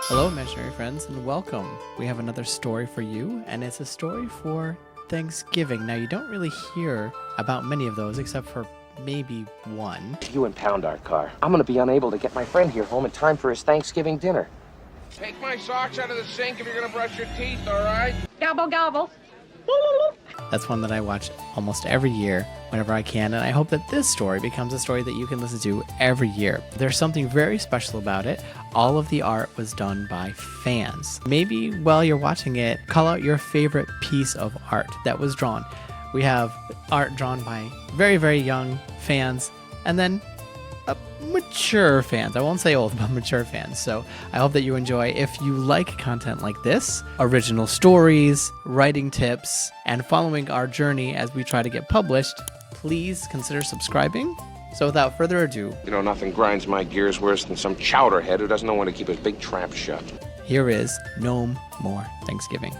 Hello, imaginary friends, and welcome. We have another story for you, and it's a story for Thanksgiving. Now, you don't really hear about many of those, except for maybe one. You impound our car. I'm gonna be unable to get my friend here home in time for his Thanksgiving dinner. Take my socks out of the sink if you're gonna brush your teeth, all right? Gobble, gobble. That's one that I watch almost every year whenever I can, and I hope that this story becomes a story that you can listen to every year. There's something very special about it. All of the art was done by fans. Maybe while you're watching it, call out your favorite piece of art that was drawn. We have art drawn by very, very young fans, and then mature fans. I won't say old, but mature fans. So I hope that you enjoy. If you like content like this, original stories, writing tips, and following our journey as we try to get published, please consider subscribing. So without further ado, You know, nothing grinds my gears worse than some chowderhead who doesn't know when to keep his big trap shut. here is Gnome More Thanksgiving.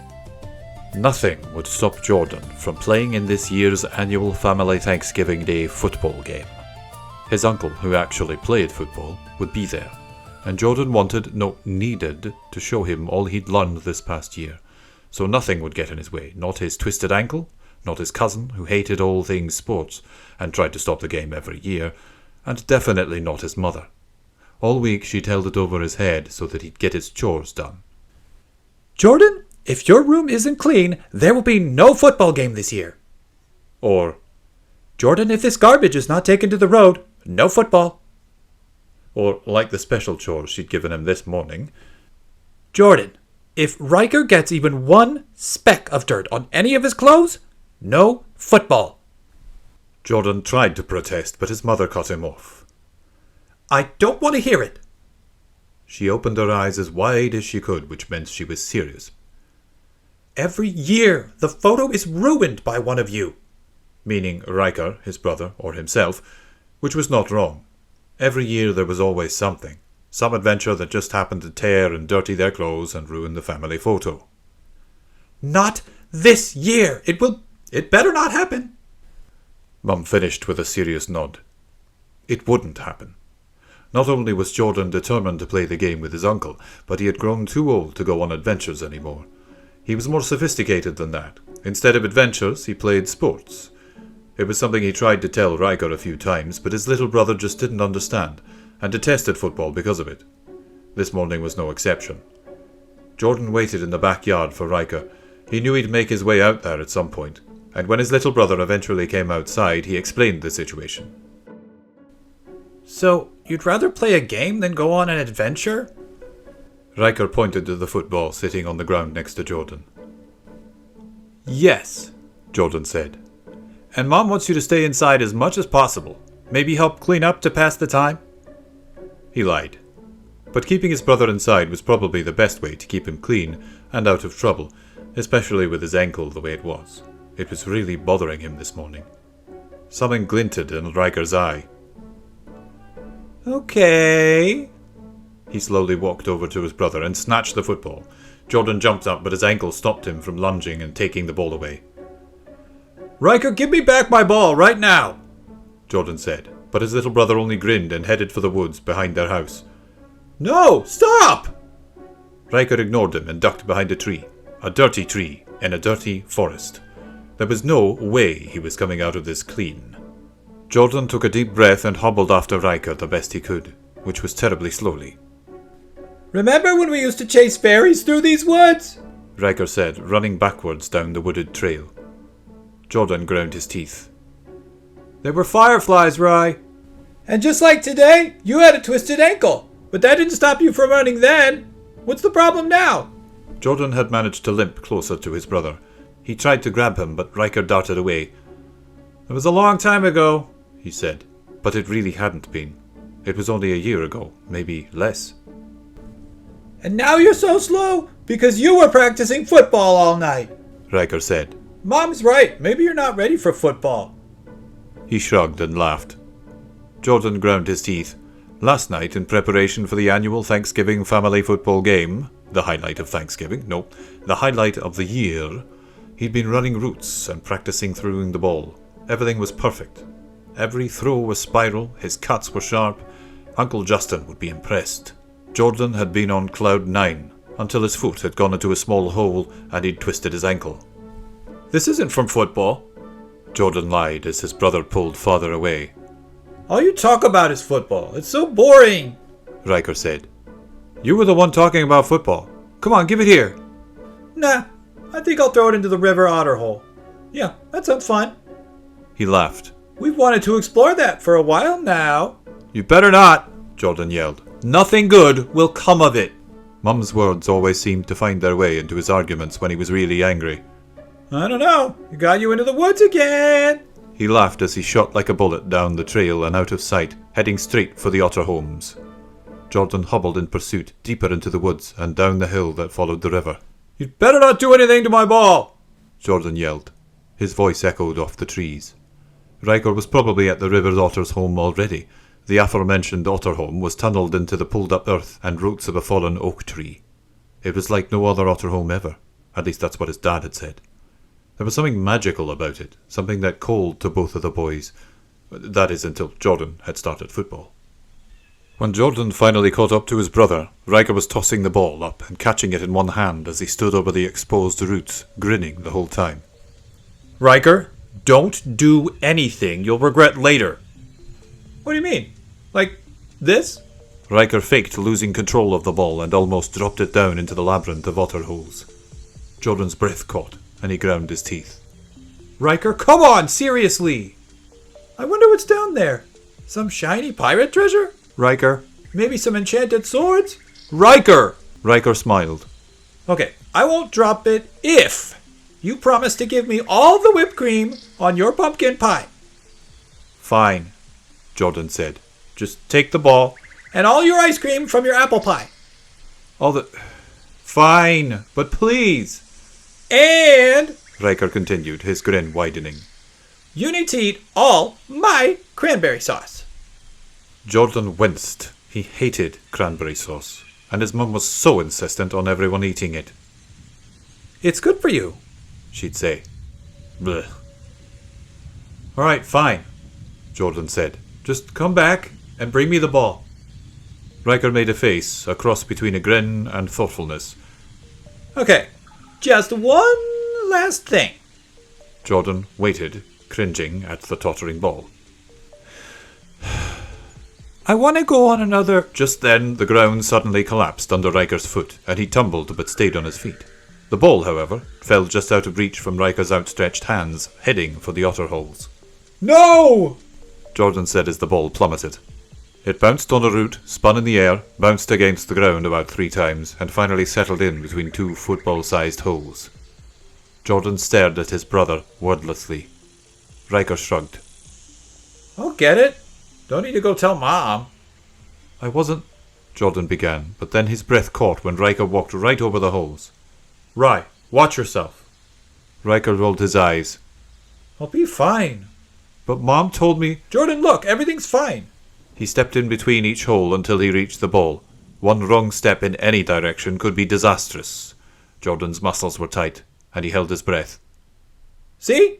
Nothing would stop Jordan from playing in this year's annual Family Thanksgiving Day football game. His uncle, who actually played football, would be there, and Jordan needed to show him all he'd learned this past year, so nothing would get in his way, not his twisted ankle, not his cousin, who hated all things sports and tried to stop the game every year, and definitely not his mother. All week she'd held it over his head so that he'd get his chores done. Jordan, if your room isn't clean, there will be no football game this year. Or, Jordan, if this garbage is not taken to the road, no football. or like the special chores she'd given him this morning, Jordan, if Ryker gets even one speck of dirt on any of his clothes, no football. Jordan tried to protest, but his mother cut him off. I don't want to hear it. She opened her eyes as wide as she could, which meant she was serious. Every year, the photo is ruined by one of you. Meaning Ryker, his brother, or himself, which was not wrong. Every year there was always something, some adventure that just happened to tear and dirty their clothes and ruin the family photo. Not this year. It better not happen. Mum finished with a serious nod. It wouldn't happen. Not only was Jordan determined to play the game with his uncle, but he had grown too old to go on adventures anymore. He was more sophisticated than that. Instead of adventures, he played sports. It was something he tried to tell Ryker a few times, but his little brother just didn't understand, and detested football because of it. This morning was no exception. Jordan waited in the backyard for Ryker. He knew he'd make his way out there at some point, and when his little brother eventually came outside, he explained the situation. So, you'd rather play a game than go on an adventure? Ryker pointed to the football sitting on the ground next to Jordan. Yes, Jordan said. and Mom wants you to stay inside as much as possible. Maybe help clean up to pass the time? He lied. But keeping his brother inside was probably the best way to keep him clean and out of trouble, especially with his ankle the way it was. It was really bothering him this morning. Something glinted in Ryker's eye. Okay. He slowly walked over to his brother and snatched the football. Jordan jumped up, but his ankle stopped him from lunging and taking the ball away. Ryker, give me back my ball right now, Jordan said, but his little brother only grinned and headed for the woods behind their house. No, stop! Ryker ignored him and ducked behind a dirty tree, in a dirty forest. There was no way he was coming out of this clean. Jordan took a deep breath and hobbled after Ryker the best he could, which was terribly slowly. Remember when we used to chase fairies through these woods? Ryker said, running backwards down the wooded trail. Jordan ground his teeth. There were fireflies, Rye. And just like today, you had a twisted ankle. But that didn't stop you from running then. What's the problem now? Jordan had managed to limp closer to his brother. He tried to grab him, but Ryker darted away. It was a long time ago, he said, but it really hadn't been. It was only a year ago, maybe less. And now you're so slow because you were practicing football all night, Ryker said. Mom's right. Maybe you're not ready for football. He shrugged and laughed. Jordan ground his teeth. Last night, in preparation for the annual Thanksgiving family football game, the highlight of Thanksgiving, no, the highlight of the year, he'd been running routes and practicing throwing the ball. Everything was perfect. Every throw was spiral, his cuts were sharp. Uncle Justin would be impressed. Jordan had been on cloud 9 until his foot had gone into a small hole and he'd twisted his ankle. This isn't from football. Jordan lied as his brother pulled farther away. All you talk about is football. It's so boring. Ryker said. You were the one talking about football. Come on, give it here. Nah, I think I'll throw it into the river otter hole. Yeah, that sounds fun. He laughed. We've wanted to explore that for a while now. You better not, Jordan yelled. Nothing good will come of it. Mum's words always seemed to find their way into his arguments when he was really angry. I don't know. It got you into the woods again. He laughed as he shot like a bullet down the trail and out of sight, heading straight for the otter homes. Jordan hobbled in pursuit, deeper into the woods and down the hill that followed the river. You'd better not do anything to my ball, Jordan yelled. His voice echoed off the trees. Ryker was probably at the river otter's home already. The aforementioned otter home was tunnelled into the pulled-up earth and roots of a fallen oak tree. It was like no other otter home ever. At least that's what his dad had said. There was something magical about it, something that called to both of the boys. That is, until Jordan had started football. When Jordan finally caught up to his brother, Ryker was tossing the ball up and catching it in one hand as he stood over the exposed roots, grinning the whole time. Ryker, don't do anything you'll regret later. What do you mean? Like this? Ryker faked losing control of the ball and almost dropped it down into the labyrinth of otter holes. Jordan's breath caught, and he ground his teeth. Ryker, come on, seriously! I wonder what's down there. Some shiny pirate treasure? Ryker. Maybe some enchanted swords? Ryker! Ryker smiled. Okay, I won't drop it if you promise to give me all the whipped cream on your pumpkin pie. Fine, Jordan said. Just take the ball. And all your ice cream from your apple pie. All the... Fine, but please. And... Ryker continued, his grin widening. You need to eat all my cranberry sauce. Jordan winced. He hated cranberry sauce, and his mum was so insistent on everyone eating it. It's good for you, she'd say. Blech. All right, fine, Jordan said. Just come back and bring me the ball. Ryker made a face, a cross between a grin and thoughtfulness. Okay, just one last thing. Jordan waited, cringing at the tottering ball. I want to go on another... Just then, the ground suddenly collapsed under Ryker's foot, and he tumbled but stayed on his feet. The ball, however, fell just out of reach from Ryker's outstretched hands, heading for the otter holes. No! Jordan said as the ball plummeted. It bounced on a root, spun in the air, bounced against the ground about 3 times, and finally settled in between 2 football-sized holes. Jordan stared at his brother wordlessly. Ryker shrugged. I'll get it. Don't need to go tell Mom. I wasn't... Jordan began, but then his breath caught when Ryker walked right over the holes. Rye, watch yourself. Ryker rolled his eyes. I'll be fine. But Mom told me... Jordan, look, everything's fine. He stepped in between each hole until he reached the ball. One wrong step in any direction could be disastrous. Jordan's muscles were tight, and he held his breath. See?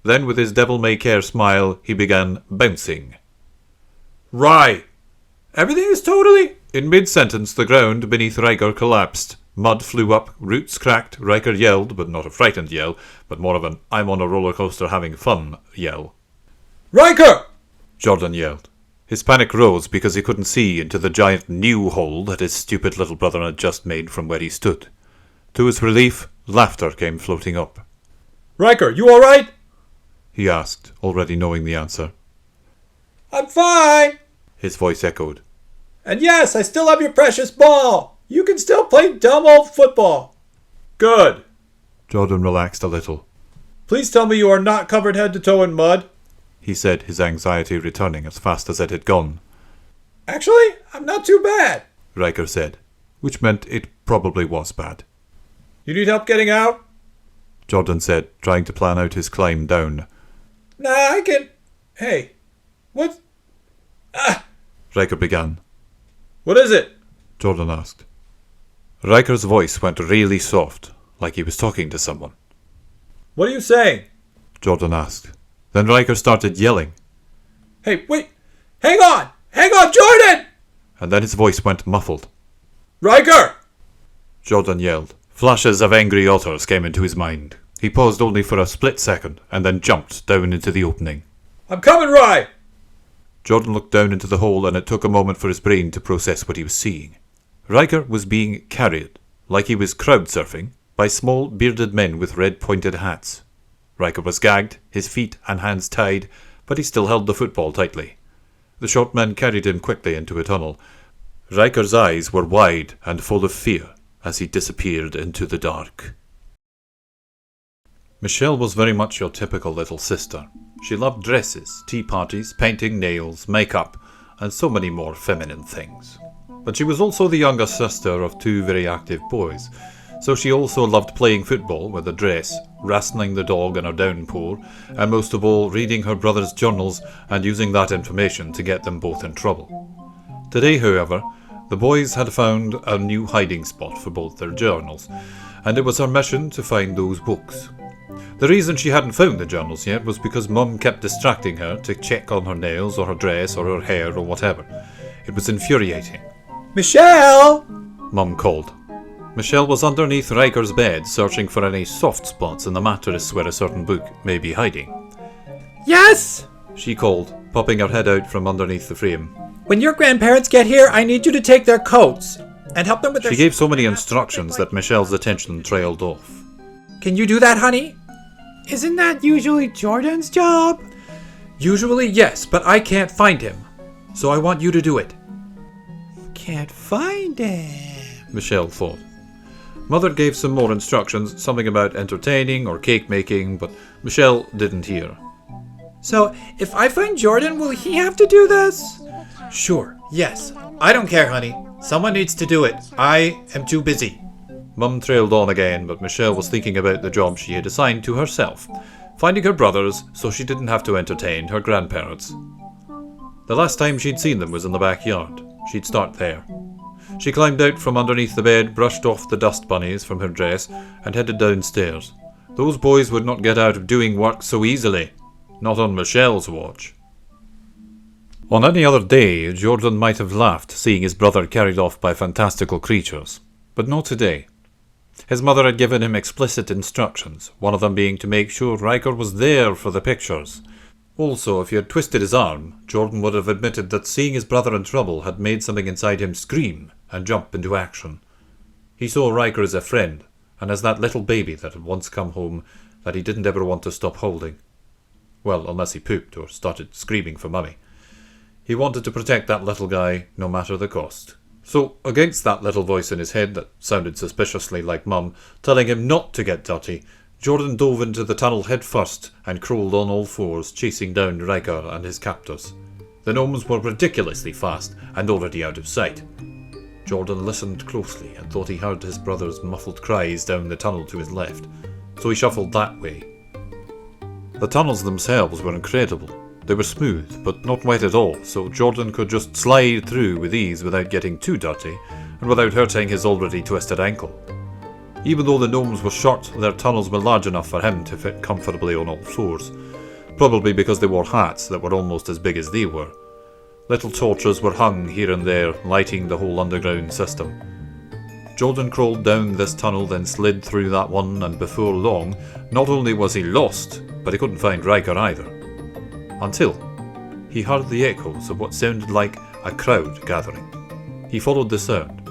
Then, with his devil-may-care smile, he began bouncing. Rye, everything is totally... In mid-sentence, the ground beneath Ryker collapsed. Mud flew up, roots cracked, Ryker yelled, but not a frightened yell, but more of an I'm on a roller coaster having fun yell. Ryker! Jordan yelled. His panic rose because he couldn't see into the giant new hole that his stupid little brother had just made from where he stood. To his relief, laughter came floating up. Ryker, you all right? He asked, already knowing the answer. I'm fine. His voice echoed. And yes, I still have your precious ball. You can still play dumb old football. Good. Jordan relaxed a little. Please tell me you are not covered head to toe in mud, he said, his anxiety returning as fast as it had gone. Actually, I'm not too bad, Ryker said, which meant it probably was bad. You need help getting out? Jordan said, trying to plan out his climb down. Nah, I can... Hey, what... Ryker began. What is it? Jordan asked. Ryker's voice went really soft, like he was talking to someone. What are you saying? Jordan asked. Then Ryker started yelling. Hey, wait! Hang on! Hang on, Jordan! and then his voice went muffled. Ryker! Jordan yelled. Flashes of angry otters came into his mind. He paused only for a split second, and then jumped down into the opening. I'm coming, Ry! Jordan looked down into the hole, and it took a moment for his brain to process what he was seeing. Ryker was being carried, like he was crowd surfing, by small bearded men with red pointed hats. Ryker was gagged, his feet and hands tied, but he still held the football tightly. The short man carried him quickly into a tunnel. Ryker's eyes were wide and full of fear as he disappeared into the dark. Michelle was very much your typical little sister. She loved dresses, tea parties, painting, nails, makeup, and so many more feminine things. But she was also the younger sister of two very active boys, so she also loved playing football with a dress, wrestling the dog in her downpour, and most of all reading her brother's journals and using that information to get them both in trouble. Today, however, the boys had found a new hiding spot for both their journals, and it was her mission to find those books. The reason she hadn't found the journals yet was because Mum kept distracting her to check on her nails or her dress or her hair or whatever. It was infuriating. Michelle! Mum called. Michelle was underneath Ryker's bed, searching for any soft spots in the mattress where a certain book may be hiding. Yes! She called, popping her head out from underneath the frame. When your grandparents get here, I need you to take their coats and help them with their... She gave so many instructions that Michelle's attention trailed off. Can you do that, honey? Isn't that usually Jordan's job? Usually, yes, but I can't find him. So I want you to do it. Can't find him, Michelle thought. Mother gave some more instructions, something about entertaining or cake making, but Michelle didn't hear. So, if I find Jordan, will he have to do this? Sure, yes. I don't care, honey. Someone needs to do it. I am too busy. Mum trailed on again, but Michelle was thinking about the job she had assigned to herself, finding her brothers so she didn't have to entertain her grandparents. The last time she'd seen them was in the backyard. She'd start there. She climbed out from underneath the bed, brushed off the dust bunnies from her dress, and headed downstairs. Those boys would not get out of doing work so easily. Not on Michelle's watch. On any other day, Jordan might have laughed seeing his brother carried off by fantastical creatures, but not today. His mother had given him explicit instructions, one of them being to make sure Ryker was there for the pictures. Also, if he had twisted his arm, Jordan would have admitted that seeing his brother in trouble had made something inside him scream and jump into action. He saw Ryker as a friend, and as that little baby that had once come home that he didn't ever want to stop holding. Well, unless he pooped or started screaming for mummy. He wanted to protect that little guy, no matter the cost. So, against that little voice in his head that sounded suspiciously like Mum, telling him not to get dirty, Jordan dove into the tunnel head first and crawled on all fours, chasing down Ryker and his captors. The gnomes were ridiculously fast and already out of sight. Jordan listened closely and thought he heard his brother's muffled cries down the tunnel to his left, so he shuffled that way. The tunnels themselves were incredible. They were smooth, but not wet at all, so Jordan could just slide through with ease without getting too dirty, and without hurting his already twisted ankle. Even though the gnomes were short, their tunnels were large enough for him to fit comfortably on all fours, probably because they wore hats that were almost as big as they were. Little torches were hung here and there, lighting the whole underground system. Jordan crawled down this tunnel, then slid through that one, and before long, not only was he lost, but he couldn't find Ryker either. Until he heard the echoes of what sounded like a crowd gathering. He followed the sound.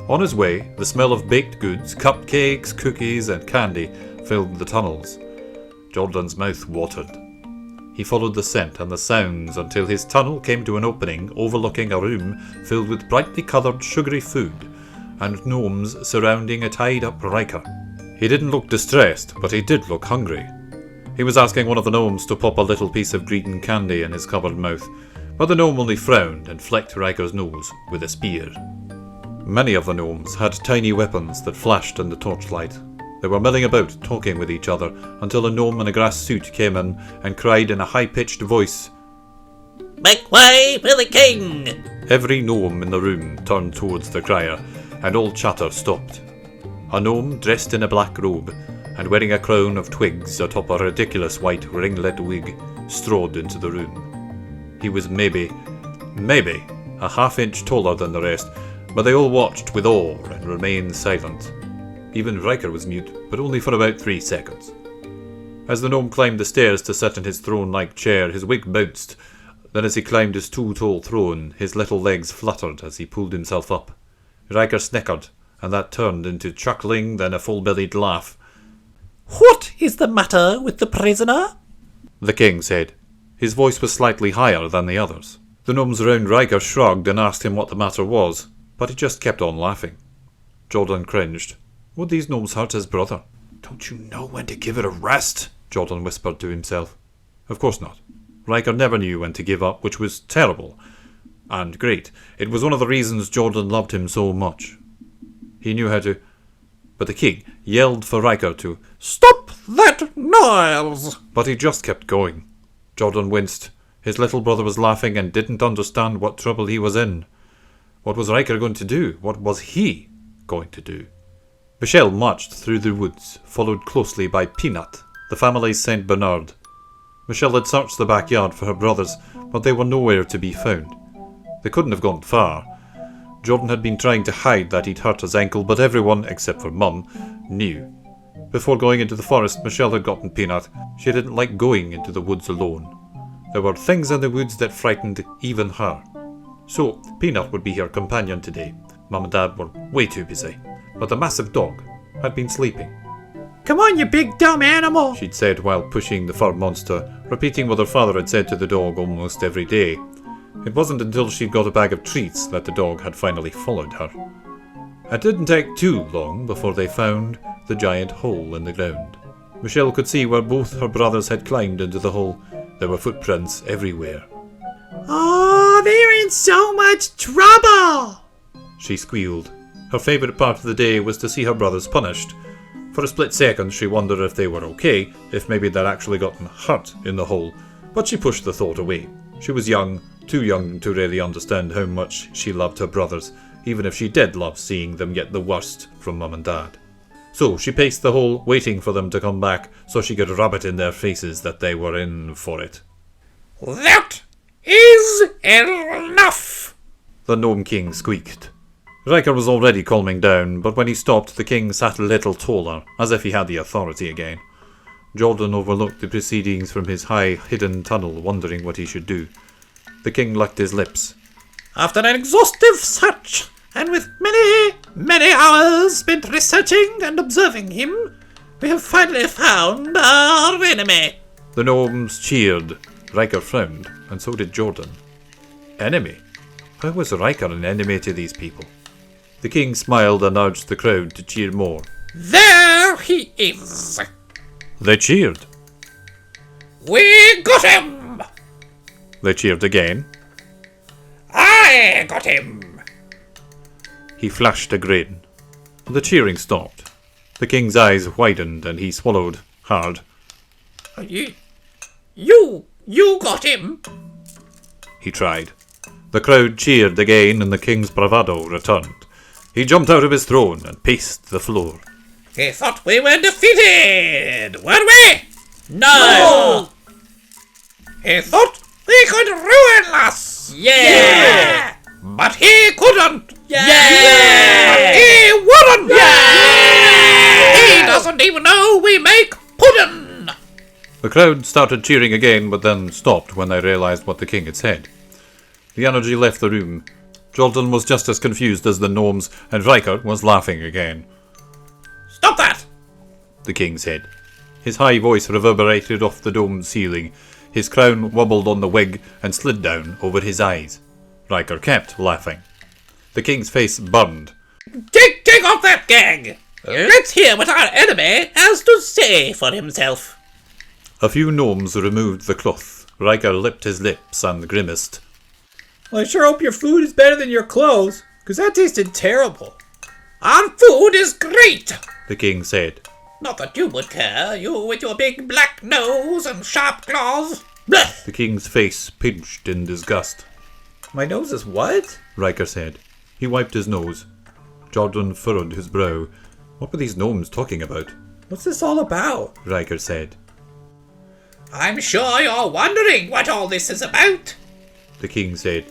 On his way, the smell of baked goods, cupcakes, cookies, and candy filled the tunnels. Jordan's mouth watered. He followed the scent and the sounds until his tunnel came to an opening overlooking a room filled with brightly coloured sugary food and gnomes surrounding a tied-up Ryker. He didn't look distressed, but he did look hungry. He was asking one of the gnomes to pop a little piece of green candy in his covered mouth, but the gnome only frowned and flicked Ryker's nose with a spear. Many of the gnomes had tiny weapons that flashed in the torchlight. They were milling about, talking with each other, until a gnome in a grass suit came in and cried in a high-pitched voice, "Make way for the king!" Every gnome in the room turned towards the crier, and all chatter stopped. A gnome dressed in a black robe, and wearing a crown of twigs atop a ridiculous white ringlet wig, strode into the room. He was maybe a half-inch taller than the rest, but they all watched with awe and remained silent. Even Ryker was mute, but only for about 3 seconds. As the gnome climbed the stairs to sit in his throne-like chair, his wig bounced. Then as he climbed his too-tall throne, his little legs fluttered as he pulled himself up. Ryker snickered, and that turned into chuckling, then a full-bellied laugh. What is the matter with the prisoner? The king said. His voice was slightly higher than the others. The gnomes around Ryker shrugged and asked him what the matter was, but he just kept on laughing. Jordan cringed. Would these gnomes hurt his brother? Don't you know when to give it a rest? Jordan whispered to himself. Of course not. Ryker never knew when to give up, which was terrible. And great. It was one of the reasons Jordan loved him so much. He knew how to... But the king yelled for Ryker to stop that noise! But he just kept going. Jordan winced. His little brother was laughing and didn't understand what trouble he was in. What was Ryker going to do? What was he going to do? Michelle marched through the woods, followed closely by Peanut, the family's Saint Bernard. Michelle had searched the backyard for her brothers, but they were nowhere to be found. They couldn't have gone far. Jordan had been trying to hide that he'd hurt his ankle, but everyone, except for Mum, knew. Before going into the forest, Michelle had gotten Peanut. She didn't like going into the woods alone. There were things in the woods that frightened even her. So, Peanut would be her companion today. Mum and Dad were way too busy. But the massive dog had been sleeping. Come on, you big dumb animal! She'd said while pushing the fur monster, repeating what her father had said to the dog almost every day. It wasn't until she'd got a bag of treats that the dog had finally followed her. It didn't take too long before they found the giant hole in the ground. Michelle could see where both her brothers had climbed into the hole. There were footprints everywhere. Oh, they're in so much trouble! She squealed. Her favourite part of the day was to see her brothers punished. For a split second she wondered if they were okay, if maybe they'd actually gotten hurt in the hole, but she pushed the thought away. She was young, too young to really understand how much she loved her brothers, even if she did love seeing them get the worst from Mum and Dad. So she paced the hole, waiting for them to come back so she could rub it in their faces that they were in for it. That is enough! The Gnome King squeaked. Ryker was already calming down, but when he stopped, the king sat a little taller, as if he had the authority again. Jordan overlooked the proceedings from his high, hidden tunnel, wondering what he should do. The king licked his lips. After an exhaustive search, and with many hours spent researching and observing him, we have finally found our enemy. The gnomes cheered. Ryker frowned, and so did Jordan. Enemy? How was Ryker an enemy to these people? The king smiled and urged the crowd to cheer more. There he is! They cheered. We got him! They cheered again. I got him! He flashed a grin. The cheering stopped. The king's eyes widened and he swallowed hard. You got him? He tried. The crowd cheered again and the king's bravado returned. He jumped out of his throne and paced the floor. He thought we were defeated, were we? No! He thought he could ruin us! Yeah! But he couldn't! Yeah! But he wouldn't! Yeah! He doesn't even know we make pudding! The crowd started cheering again but then stopped when they realised what the king had said. The energy left the room. Jordan was just as confused as the gnomes, and Ryker was laughing again. Stop that! The king said. His high voice reverberated off the domed ceiling. His crown wobbled on the wig and slid down over his eyes. Ryker kept laughing. The king's face burned. Take off that gag! Let's hear what our enemy has to say for himself. A few gnomes removed the cloth. Ryker lipped his lips and grimaced. Well, I sure hope your food is better than your clothes, because that tasted terrible. Our food is great, The king said. Not that you would care, you with your big black nose and sharp claws. Blech! The king's face pinched in disgust. My nose is what? Ryker said. He wiped his nose. Jordan furrowed his brow. What were these gnomes talking about? What's this all about? Ryker said. I'm sure you're wondering what all this is about. The king said.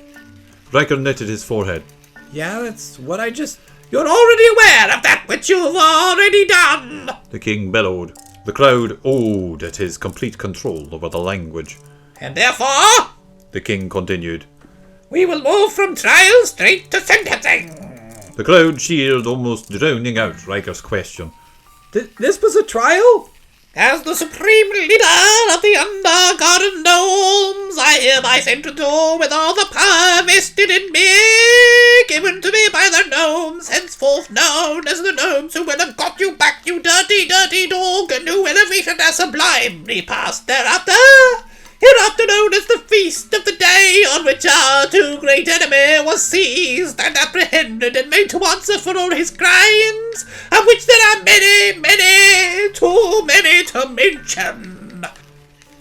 Ryker knitted his forehead. Yeah, that's what I just... You're already aware of that which you've already done! The king bellowed. The crowd awed at his complete control over the language. And therefore, The king continued. we will move from trial straight to sentencing. The crowd cheered, almost drowning out Ryker's question. This was a trial? As the supreme leader of the Undergarden Gnomes, I hereby sentence you with all the power vested in me, given to me by the gnomes, henceforth known as the gnomes who will have got you back, you dirty, dirty dog, and who will have eaten a sublime repast thereafter. Hereafter known as the feast of the day on which our too great enemy was seized and apprehended and made to answer for all his crimes, of which there are many, many, too many to mention.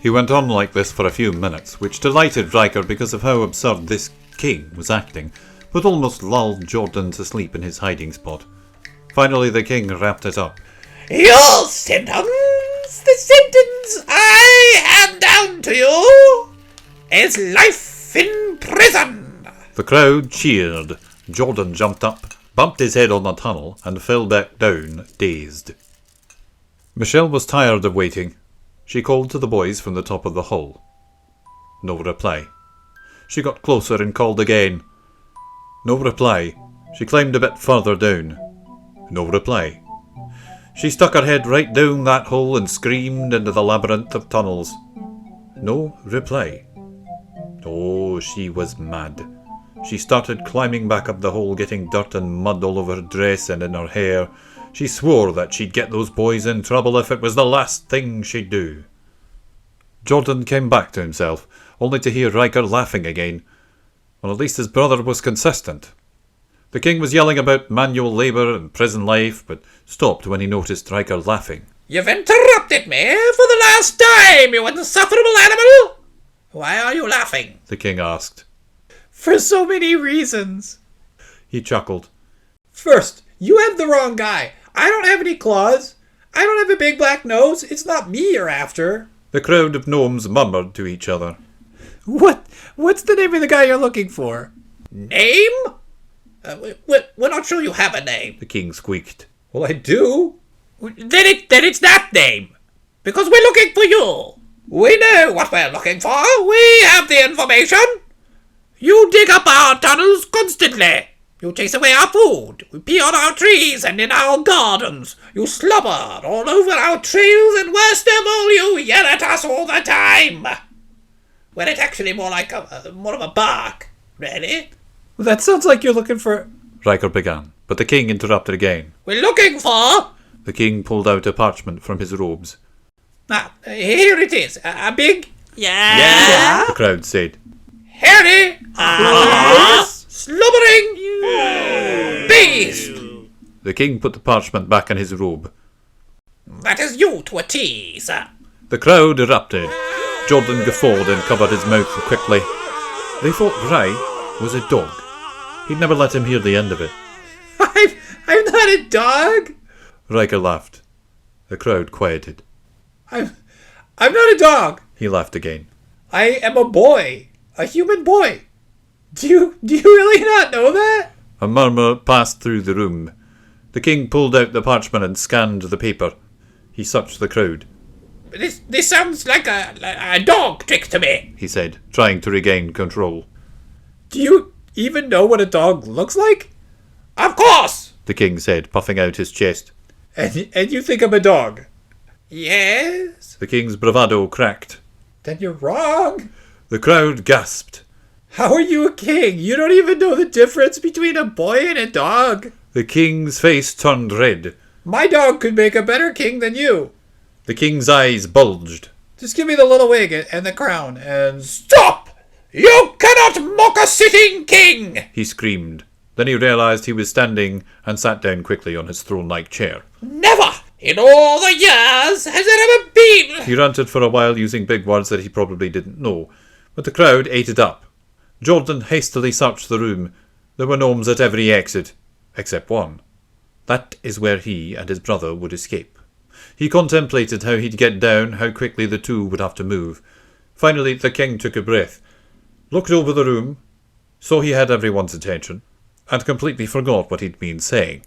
He went on like this for a few minutes, which delighted Ryker because of how absurd this king was acting, but almost lulled Jordan to sleep in his hiding spot. Finally the king wrapped it up. Your sentence, the sentence I hand down to you, is life in prison. The crowd cheered. Jordan jumped up, bumped his head on the tunnel, and fell back down, dazed. Michelle was tired of waiting. She called to the boys from the top of the hall. No reply. She got closer and called again. No reply. She climbed a bit further down. No reply. She stuck her head right down that hole and screamed into the labyrinth of tunnels. No reply. Oh, she was mad. She started climbing back up the hole, getting dirt and mud all over her dress and in her hair. She swore that she'd get those boys in trouble if it was the last thing she'd do. Jordan came back to himself, only to hear Ryker laughing again. Well, at least his brother was consistent. The king was yelling about manual labour and prison life, but stopped when he noticed Ryker laughing. You've interrupted me for the last time, you insufferable animal! Why are you laughing? The king asked. For so many reasons. He chuckled. First, you have the wrong guy. I don't have any claws. I don't have a big black nose. It's not me you're after. The crowd of gnomes murmured to each other. What's the name of the guy you're looking for? Name? We're not sure you have a name. The king squeaked. Well, I do. Then it's that name. Because we're looking for you. We know what we're looking for. We have the information. You dig up our tunnels constantly. You chase away our food. We pee on our trees and in our gardens. You slobber all over our trails, and worst of all, you yell at us all the time. Well, it's actually more like more of a bark, really. Well, that sounds like you're looking for... Ryker began, but the king interrupted again. We're looking for... The king pulled out a parchment from his robes. Here it is. A big... Yeah? The crowd said. hairy... slumbering... beast. The king put the parchment back in his robe. That is you to a T, sir. The crowd erupted. Jordan guffawed and covered his mouth quickly. They thought Ry was a dog. He'd never let him hear the end of it. I'm not a dog. Ryker laughed. The crowd quieted. I'm not a dog. He laughed again. I am a boy. A human boy. Do you really not know that? A murmur passed through the room. The king pulled out the parchment and scanned the paper. He searched the crowd. This sounds like a dog trick to me. He said, trying to regain control. Do you even know what a dog looks like? Of course. The king said, puffing out his chest. And you think I'm a dog? Yes. The king's bravado cracked. Then you're wrong. The crowd gasped. How are you a king? You don't even know the difference between a boy and a dog. The king's face turned red. My dog could make a better king than you. The king's eyes bulged. Just give me the little wig and the crown and... Stop! You cannot mock a sitting king! He screamed. Then he realized he was standing and sat down quickly on his throne-like chair. Never in all the years has there ever been... He ranted for a while using big words that he probably didn't know, but the crowd ate it up. Jordan hastily searched the room. There were gnomes at every exit, except one. That is where he and his brother would escape. He contemplated how he'd get down, how quickly the two would have to move. Finally, the king took a breath, looked over the room, So he had everyone's attention, and completely forgot what he'd been saying.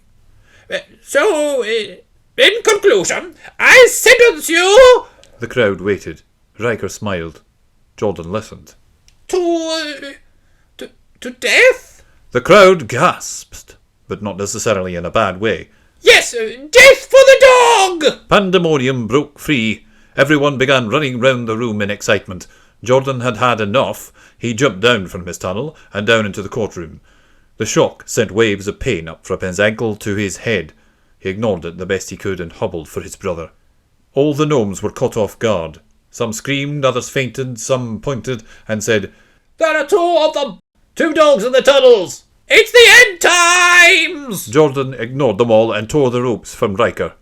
So, in conclusion, I sentence you The crowd waited. Ryker smiled. Jordan listened. to death? The crowd gasped, but not necessarily in a bad way. Yes, death for the dog! Pandemonium broke free. Everyone began running round the room in excitement. Jordan had had enough. He jumped down from his tunnel and down into the courtroom. The shock sent waves of pain up from his ankle to his head. He ignored it the best he could and hobbled for his brother. All the gnomes were caught off guard. Some screamed, others fainted, some pointed and said, "There are two of them! 2 dogs in the tunnels! It's the end times!" Jordan ignored them all and tore the ropes from Ryker.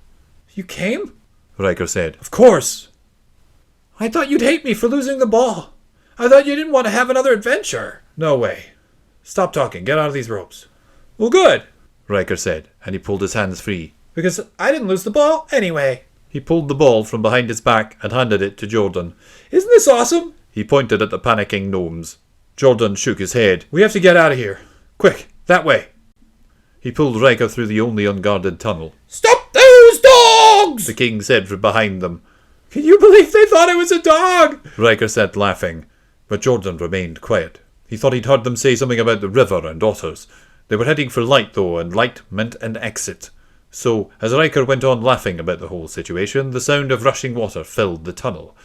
You came? Ryker said. Of course. I thought you'd hate me for losing the ball. I thought you didn't want to have another adventure. No way. Stop talking. Get out of these ropes. Well, good, Ryker said, and he pulled his hands free. because I didn't lose the ball anyway. He pulled the ball from behind his back and handed it to Jordan. Isn't this awesome? He pointed at the panicking gnomes. Jordan shook his head. We have to get out of here. Quick, that way. He pulled Ryker through the only unguarded tunnel. Stop those dogs! The king said from behind them. Can you believe they thought it was a dog? Ryker said, laughing, but Jordan remained quiet. He thought he'd heard them say something about the river and otters. They were heading for light, though, and light meant an exit. So, as Ryker went on laughing about the whole situation, the sound of rushing water filled the tunnel.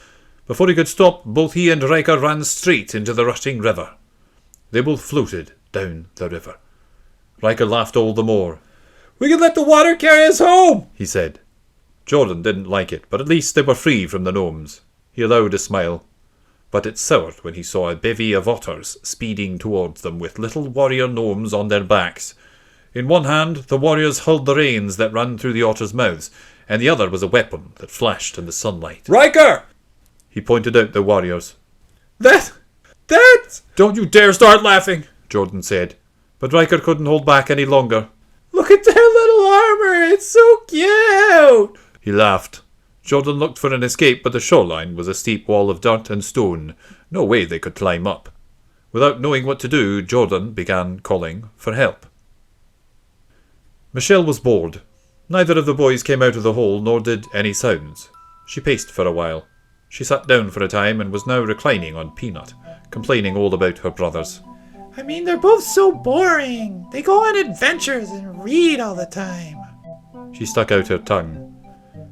Before he could stop, both he and Ryker ran straight into the rushing river. They both floated down the river. Ryker laughed all the more. We can let the water carry us home, he said. Jordan didn't like it, but at least they were free from the gnomes. He allowed a smile. But it soured when he saw a bevy of otters speeding towards them with little warrior gnomes on their backs. In one hand, the warriors held the reins that ran through the otters' mouths, and the other was a weapon that flashed in the sunlight. Ryker! He pointed out the warriors. That! Don't you dare start laughing, Jordan said. But Ryker couldn't hold back any longer. Look at their little armor, it's so cute! He laughed. Jordan looked for an escape, but the shoreline was a steep wall of dirt and stone. No way they could climb up. Without knowing what to do, Jordan began calling for help. Michelle was bored. Neither of the boys came out of the hole, nor did any sounds. She paced for a while. She sat down for a time and was now reclining on Peanut, complaining all about her brothers. I mean, they're both so boring. They go on adventures and read all the time. She stuck out her tongue.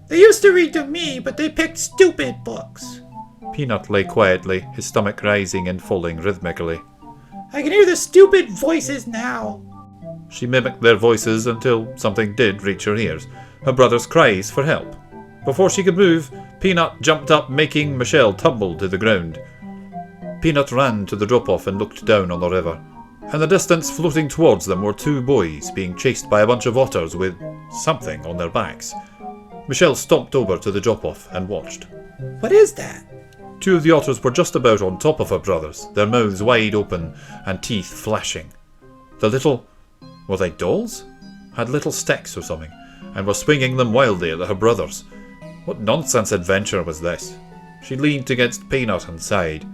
They used to read to me, but they picked stupid books. Peanut lay quietly, his stomach rising and falling rhythmically. I can hear the stupid voices now. She mimicked their voices until something did reach her ears. Her brother's cries for help. Before she could move, Peanut jumped up, making Michelle tumble to the ground. Peanut ran to the drop-off and looked down on the river. In the distance, floating towards them, were 2 boys being chased by a bunch of otters with something on their backs. Michelle stomped over to the drop-off and watched. What is that? 2 of the otters were just about on top of her brothers, their mouths wide open and teeth flashing. The little... were they dolls? Had little sticks or something, and were swinging them wildly at her brothers. What nonsense adventure was this? She leaned against Peanut and sighed.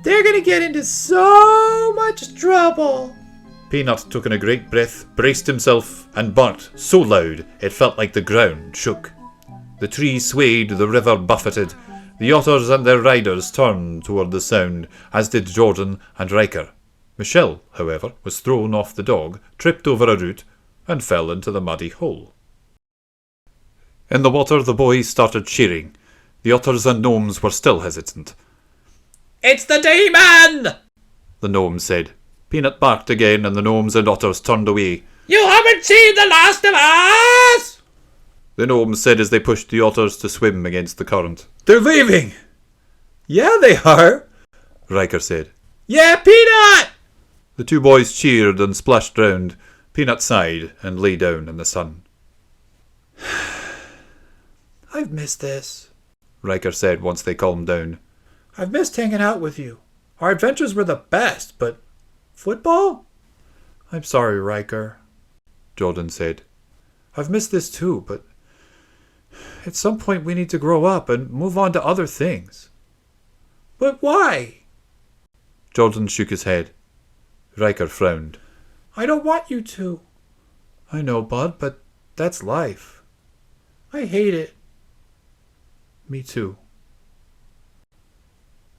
They're gonna get into so much trouble. Peanut took in a great breath, braced himself, and barked so loud it felt like the ground shook. The trees swayed, the river buffeted. The otters and their riders turned toward the sound, as did Jordan and Ryker. Michelle, however, was thrown off the dog, tripped over a root, and fell into the muddy hole. In the water, the boys started cheering. The otters and gnomes were still hesitant. It's the demon! The gnomes said. Peanut barked again, and the gnomes and otters turned away. You haven't seen the last of us! The gnomes said as they pushed the otters to swim against the current. They're leaving! Yeah, they are, Ryker said. Yeah, Peanut! The 2 boys cheered and splashed round. Peanut sighed and lay down in the sun. I've missed this. Ryker said once they calmed down. I've missed hanging out with you. Our adventures were the best, but football? I'm sorry, Ryker, Jordan said. I've missed this too, but at some point we need to grow up and move on to other things. But why? Jordan shook his head. Ryker frowned. I don't want you to. I know, Bud, but that's life. I hate it. Me too.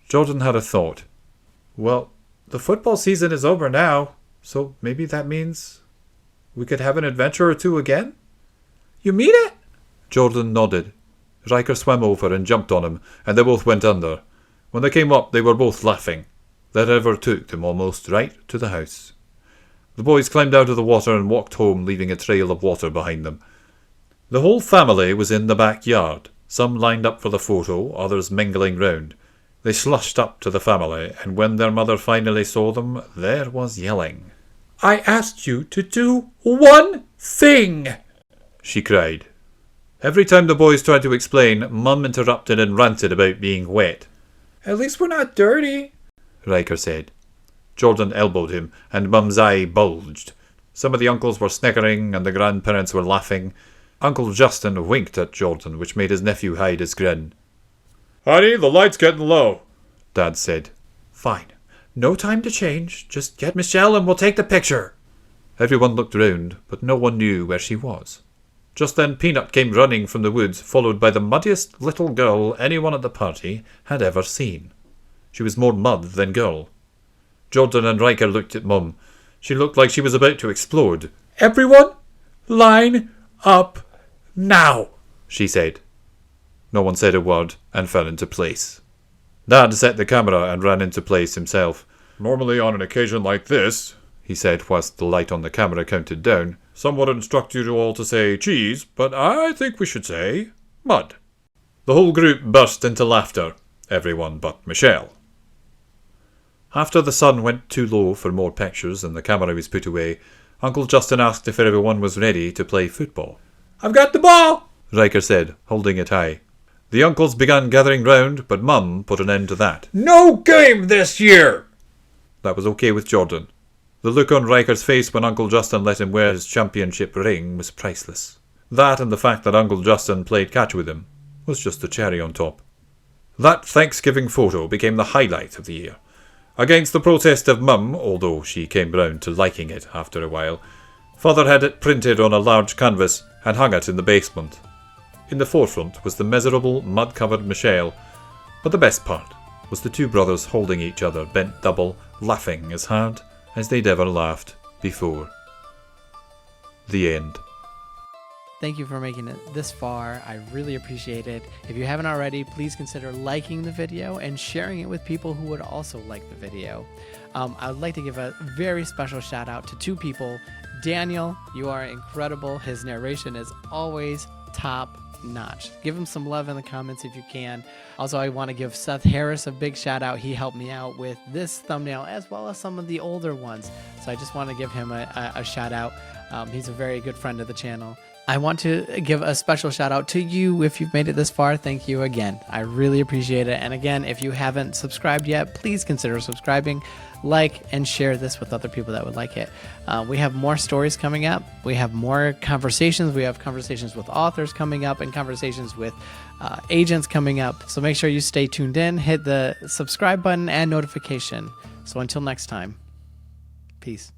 Jordan had a thought. Well, the football season is over now, so maybe that means we could have an adventure or two again? You mean it? Jordan nodded. Ryker swam over and jumped on him, and they both went under. When they came up, they were both laughing. The river took them almost right to the house. The boys climbed out of the water and walked home, leaving a trail of water behind them. The whole family was in the backyard, some lined up for the photo, others mingling round. They slushed up to the family, and when their mother finally saw them, there was yelling. I asked you to do one thing, she cried. Every time the boys tried to explain, Mum interrupted and ranted about being wet. At least we're not dirty, Ryker said. Jordan elbowed him, and Mum's eye bulged. Some of the uncles were sniggering, and the grandparents were laughing. Uncle Justin winked at Jordan, which made his nephew hide his grin. Honey, the light's getting low, Dad said. Fine. No time to change. Just get Michelle and we'll take the picture. Everyone looked round, but no one knew where she was. Just then Peanut came running from the woods, followed by the muddiest little girl anyone at the party had ever seen. She was more mud than girl. Jordan and Ryker looked at Mum. She looked like she was about to explode. Everyone, line up now, she said. No one said a word and fell into place. Dad set the camera and ran into place himself. Normally on an occasion like this, he said whilst the light on the camera counted down, some would instruct you all to say cheese, but I think we should say mud. The whole group burst into laughter, everyone but Michelle. After the sun went too low for more pictures and the camera was put away, Uncle Justin asked if everyone was ready to play football. I've got the ball, Ryker said, holding it high. The uncles began gathering round, but Mum put an end to that. No game this year! That was okay with Jordan. The look on Ryker's face when Uncle Justin let him wear his championship ring was priceless. That and the fact that Uncle Justin played catch with him was just the cherry on top. That Thanksgiving photo became the highlight of the year. Against the protest of Mum, although she came round to liking it after a while, Father had it printed on a large canvas and hung it in the basement. In the forefront was the miserable, mud-covered Michelle, but the best part was the two brothers holding each other bent double, laughing as hard as they'd ever laughed before. The end. Thank you for making it this far. I really appreciate it. If you haven't already, please consider liking the video and sharing it with people who would also like the video. I would like to give a very special shout out to two people. Daniel, you are incredible. His narration is always top notch. Give him some love in the comments if you can. Also, I want to give Seth Harris a big shout out. He helped me out with this thumbnail as well as some of the older ones. So I just want to give him a shout out. He's a very good friend of the channel. I want to give a special shout out to you if you've made it this far. Thank you again. I really appreciate it. And again, if you haven't subscribed yet, please consider subscribing, like, and share this with other people that would like it. We have more stories coming up. We have more conversations. We have conversations with authors coming up and conversations with agents coming up. So make sure you stay tuned in, hit the subscribe button and notification. So until next time, peace.